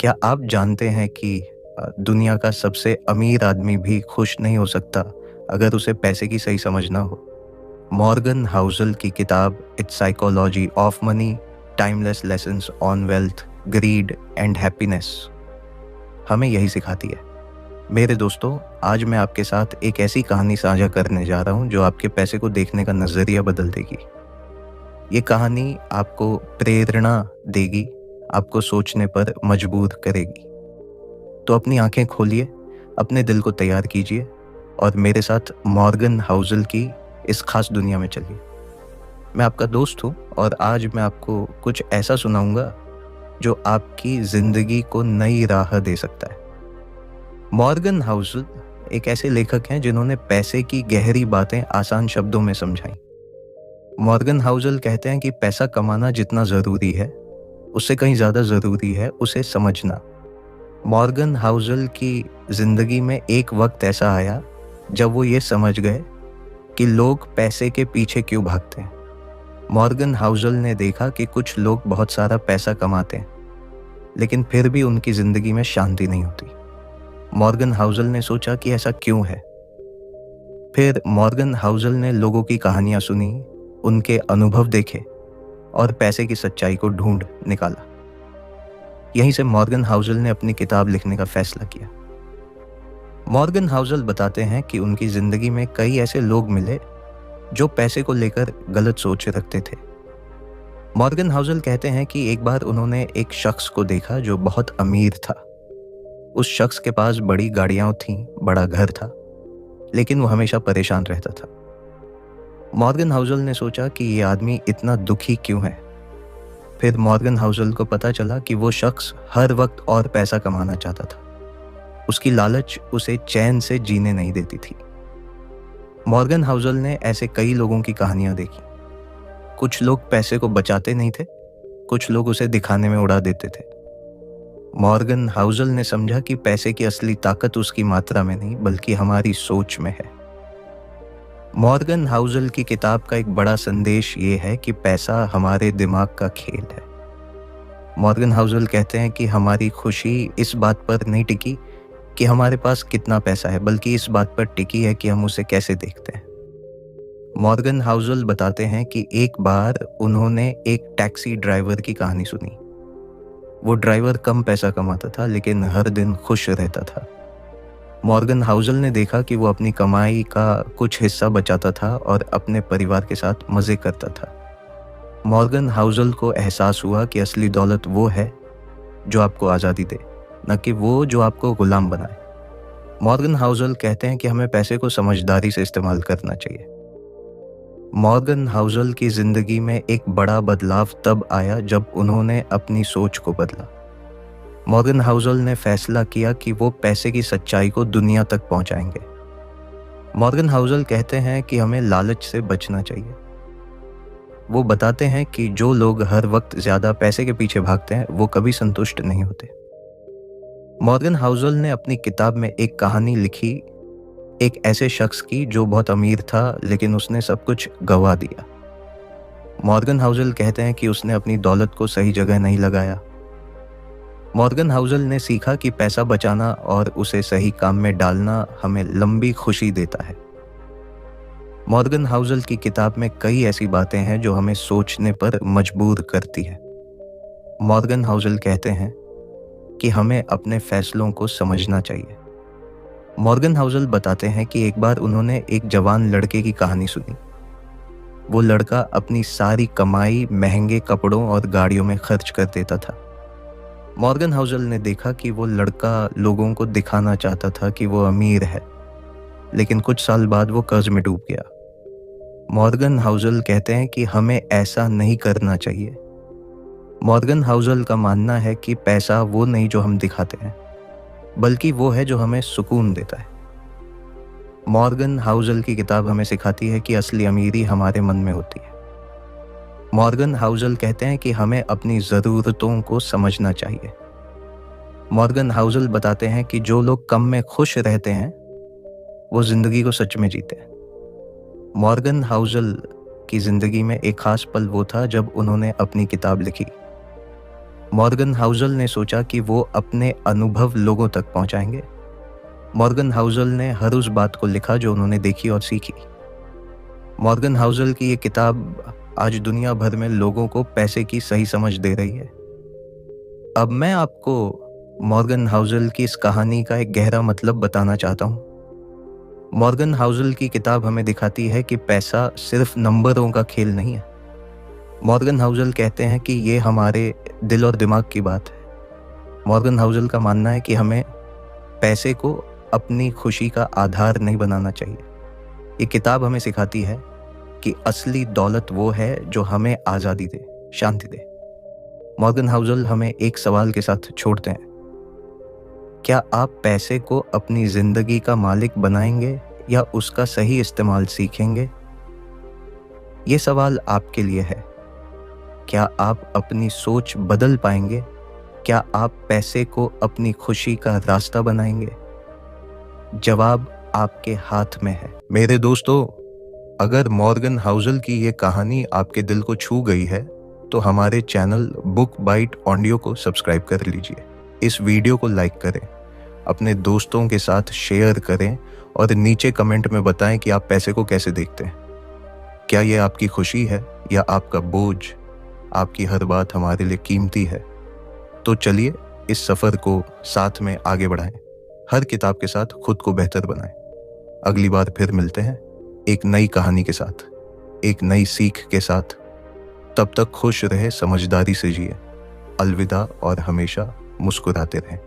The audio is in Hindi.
क्या आप जानते हैं कि दुनिया का सबसे अमीर आदमी भी खुश नहीं हो सकता अगर उसे पैसे की सही समझ ना हो। मॉर्गन हाउसल की किताब it's psychology of money, timeless lessons on wealth, grid and happiness हमें यही सिखाती है। मेरे दोस्तों, आज मैं आपके साथ एक ऐसी कहानी साझा करने जा रहा हूँ जो आपके पैसे को देखने का नज़रिया बदल देगी। ये कहानी आपको प्रेरणा देगी, आपको सोचने पर मजबूर करेगी। तो अपनी आंखें खोलिए, अपने दिल को तैयार कीजिए और मेरे साथ मॉर्गन हाउसल की इस खास दुनिया में चलिए। मैं आपका दोस्त हूँ और आज मैं आपको कुछ ऐसा सुनाऊंगा जो आपकी ज़िंदगी को नई राह दे सकता है। मॉर्गन हाउसल एक ऐसे लेखक हैं जिन्होंने पैसे की गहरी बातें आसान शब्दों में समझाई। मॉर्गन हाउसल कहते हैं कि पैसा कमाना जितना ज़रूरी है, उससे कहीं ज़्यादा ज़रूरी है उसे समझना। मॉर्गन हाउसल की ज़िंदगी में एक वक्त ऐसा आया जब वो ये समझ गए कि लोग पैसे के पीछे क्यों भागते हैं। मॉर्गन हाउसल ने देखा कि कुछ लोग बहुत सारा पैसा कमाते हैं लेकिन फिर भी उनकी ज़िंदगी में शांति नहीं होती। मॉर्गन हाउसल ने सोचा कि ऐसा क्यों है। फिर मॉर्गन हाउसल ने लोगों की कहानियाँ सुनी, उनके अनुभव देखे और पैसे की सच्चाई को ढूंढ निकाला। यहीं से मॉर्गन हाउसल ने अपनी किताब लिखने का फैसला किया। मॉर्गन हाउसल बताते हैं कि उनकी ज़िंदगी में कई ऐसे लोग मिले जो पैसे को लेकर गलत सोच रखते थे। मॉर्गन हाउसल कहते हैं कि एक बार उन्होंने एक शख्स को देखा जो बहुत अमीर था। उस शख्स के पास बड़ी गाड़ियाँ थीं, बड़ा घर था, लेकिन वो हमेशा परेशान रहता था। मॉर्गन हाउसल ने सोचा कि ये आदमी इतना दुखी क्यों है। फिर मॉर्गन हाउसल को पता चला कि वो शख्स हर वक्त और पैसा कमाना चाहता था। उसकी लालच उसे चैन से जीने नहीं देती थी। मॉर्गन हाउसल ने ऐसे कई लोगों की कहानियां देखी। कुछ लोग पैसे को बचाते नहीं थे, कुछ लोग उसे दिखाने में उड़ा देते थे। मॉर्गन हाउसल ने समझा कि पैसे की असली ताकत उसकी मात्रा में नहीं बल्कि हमारी सोच में है। मॉर्गन हाउसल की किताब का एक बड़ा संदेश ये है कि पैसा हमारे दिमाग का खेल है। मॉर्गन हाउसल कहते हैं कि हमारी खुशी इस बात पर नहीं टिकी कि हमारे पास कितना पैसा है, बल्कि इस बात पर टिकी है कि हम उसे कैसे देखते हैं। मॉर्गन हाउसल बताते हैं कि एक बार उन्होंने एक टैक्सी ड्राइवर की कहानी सुनी। वो ड्राइवर कम पैसा कमाता था लेकिन हर दिन खुश रहता था। मॉर्गन हाउसल ने देखा कि वो अपनी कमाई का कुछ हिस्सा बचाता था और अपने परिवार के साथ मज़े करता था। मॉर्गन हाउसल को एहसास हुआ कि असली दौलत वो है जो आपको आज़ादी दे, न कि वो जो आपको गुलाम बनाए। मॉर्गन हाउसल कहते हैं कि हमें पैसे को समझदारी से इस्तेमाल करना चाहिए। मॉर्गन हाउसल की ज़िंदगी में एक बड़ा बदलाव तब आया जब उन्होंने अपनी सोच को बदला। मॉर्गन हाउसल ने फैसला किया कि वो पैसे की सच्चाई को दुनिया तक पहुंचाएंगे। मॉर्गन हाउसल कहते हैं कि हमें लालच से बचना चाहिए। वो बताते हैं कि जो लोग हर वक्त ज़्यादा पैसे के पीछे भागते हैं वो कभी संतुष्ट नहीं होते। मॉर्गन हाउसल ने अपनी किताब में एक कहानी लिखी, एक ऐसे शख्स की जो बहुत अमीर था लेकिन उसने सब कुछ गंवा दिया। मॉर्गन हाउसल कहते हैं कि उसने अपनी दौलत को सही जगह नहीं लगाया। मॉर्गन हाउसल ने सीखा कि पैसा बचाना और उसे सही काम में डालना हमें लंबी खुशी देता है। मॉर्गन हाउसल की किताब में कई ऐसी बातें हैं जो हमें सोचने पर मजबूर करती है। मॉर्गन हाउसल कहते हैं कि हमें अपने फैसलों को समझना चाहिए। मॉर्गन हाउसल बताते हैं कि एक बार उन्होंने एक जवान लड़के की कहानी सुनी। वो लड़का अपनी सारी कमाई महंगे कपड़ों और गाड़ियों में खर्च कर देता था। मॉर्गन हाउसल ने देखा कि वो लड़का लोगों को दिखाना चाहता था कि वो अमीर है, लेकिन कुछ साल बाद वो कर्ज में डूब गया। मॉर्गन हाउसल कहते हैं कि हमें ऐसा नहीं करना चाहिए। मॉर्गन हाउसल का मानना है कि पैसा वो नहीं जो हम दिखाते हैं, बल्कि वो है जो हमें सुकून देता है। मॉर्गन हाउसल की किताब हमें सिखाती है कि असली अमीरी हमारे मन में होती है। मॉर्गन हाउसल कहते हैं कि हमें अपनी ज़रूरतों को समझना चाहिए। मॉर्गन हाउसल बताते हैं कि जो लोग कम में खुश रहते हैं वो ज़िंदगी को सच में जीते हैं। मॉर्गन हाउसल की ज़िंदगी में एक ख़ास पल वो था जब उन्होंने अपनी किताब लिखी। मॉर्गन हाउसल ने सोचा कि वो अपने अनुभव लोगों तक पहुंचाएंगे। मॉर्गन हाउसल ने हर उस बात को लिखा जो उन्होंने देखी और सीखी। मॉर्गन हाउसल की ये किताब आज दुनिया भर में लोगों को पैसे की सही समझ दे रही है। अब मैं आपको मॉर्गन हाउसल की इस कहानी का एक गहरा मतलब बताना चाहता हूँ। मॉर्गन हाउसल की किताब हमें दिखाती है कि पैसा सिर्फ नंबरों का खेल नहीं है। मॉर्गन हाउसल कहते हैं कि ये हमारे दिल और दिमाग की बात है। मॉर्गन हाउसल का मानना है कि हमें पैसे को अपनी खुशी का आधार नहीं बनाना चाहिए। ये किताब हमें सिखाती है कि असली दौलत वो है जो हमें आज़ादी दे, शांति दे। मॉर्गन हाउसल हमें एक सवाल के साथ छोड़ते हैं। क्या आप पैसे को अपनी जिंदगी का मालिक बनाएंगे या उसका सही इस्तेमाल सीखेंगे? ये सवाल आपके लिए है। क्या आप अपनी सोच बदल पाएंगे? क्या आप पैसे को अपनी खुशी का रास्ता बनाएंगे? जवाब आपके हाथ में है। मेरे दोस्तों, अगर मॉर्गन हाउसल की ये कहानी आपके दिल को छू गई है तो हमारे चैनल बुक बाइट ऑडियो को सब्सक्राइब कर लीजिए। इस वीडियो को लाइक करें, अपने दोस्तों के साथ शेयर करें और नीचे कमेंट में बताएं कि आप पैसे को कैसे देखते हैं। क्या ये आपकी खुशी है या आपका बोझ? आपकी हर बात हमारे लिए कीमती है। तो चलिए इस सफ़र को साथ में आगे बढ़ाएं। हर किताब के साथ खुद को बेहतर बनाएं। अगली बार फिर मिलते हैं एक नई कहानी के साथ, एक नई सीख के साथ। तब तक खुश रहे, समझदारी से जिए। अलविदा और हमेशा मुस्कुराते रहें।